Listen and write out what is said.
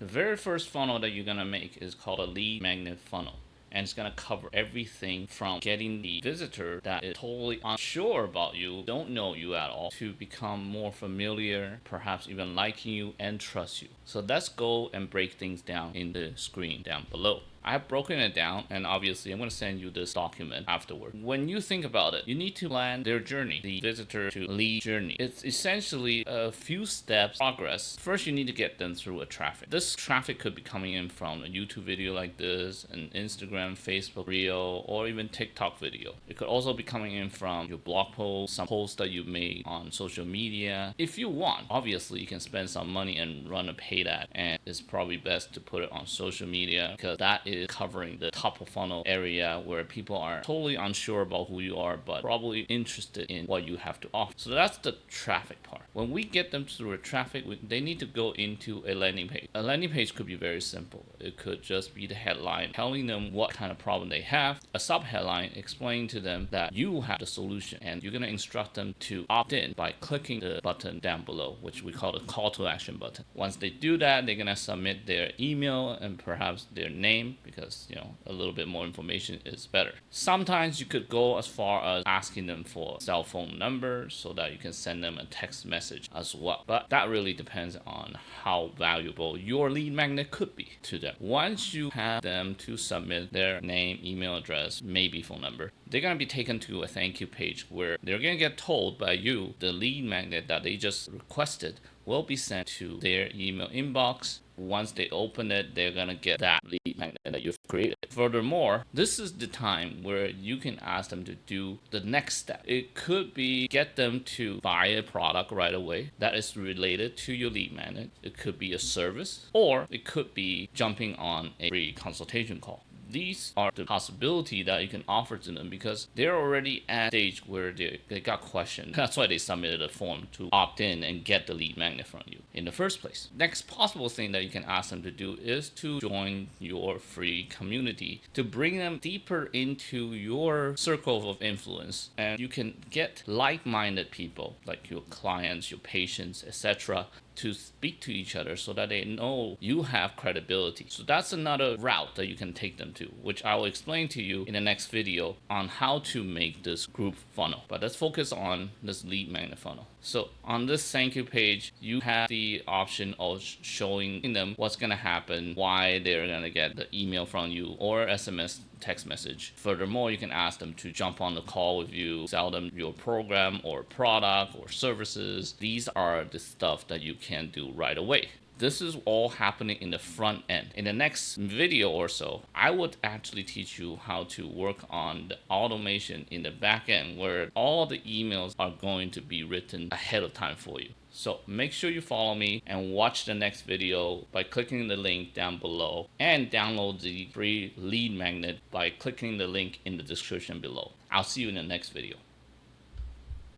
The very first funnel that you're gonna make is called a lead magnet funnel. And it's gonna cover everything from getting the visitor that is totally unsure about you, don't know you at all, to become more familiar, perhaps even liking you and trust you. So let's go and break things down in the screen down below. I have broken it down, and obviously I'm going to send you this document afterward. When you think about it, you need to plan their journey, the visitor to lead journey. It's essentially a few steps progress. First, you need to get them through a traffic. This traffic could be coming in from a YouTube video like this, an Instagram, Facebook reel, or even TikTok video. It could also be coming in from your blog post, some posts that you made on social media. If you want, obviously you can spend some money and run a paid ad, and it's probably best to put it on social media because that is covering the top of funnel area where people are totally unsure about who you are but probably interested in what you have to offer. So that's the traffic part. When we get them through a traffic, they need to go into a landing page. A landing page could be very simple. It could just be the headline telling them what kind of problem they have, a sub headline explaining to them that you have the solution, and you're going to instruct them to opt in by clicking the button down below, which we call the call to action button. Once they do that, they're going to submit their email and perhaps their name, because a little bit more information is better. Sometimes you could go as far as asking them for a cell phone number so that you can send them a text message as well, but that really depends on how valuable your lead magnet could be to them. Once you have them to submit their name, email address, maybe phone number, they're going to be taken to a thank you page where they're going to get told by you the lead magnet that they just requested will be sent to their email inbox. Once they open it, they're going to get that lead magnet that you've created. Furthermore, this is the time where you can ask them to do the next step. It could be get them to buy a product right away that is related to your lead magnet. It could be a service, or it could be jumping on a free consultation call. These are the possibility that you can offer to them because they're already at a stage where they got questions. That's why they submitted a form to opt in and get the lead magnet from you in the first place. Next possible thing that you can ask them to do is to join your free community to bring them deeper into your circle of influence, and you can get like-minded people like your clients, your patients, etc., to speak to each other so that they know you have credibility. So that's another route that you can take them to, which I will explain to you in the next video on how to make this group funnel. But let's focus on this lead magnet funnel. So on this thank you page, you have the option of showing them what's going to happen, why they're going to get the email from you or SMS text message. Furthermore, you can ask them to jump on the call with you, sell them your program or product or services. These are the stuff that you can do right away. This is all happening in the front end. In the next video or so, I would actually teach you how to work on the automation in the back end where all the emails are going to be written ahead of time for you. So make sure you follow me and watch the next video by clicking the link down below, and download the free lead magnet by clicking the link in the description below. I'll see you in the next video.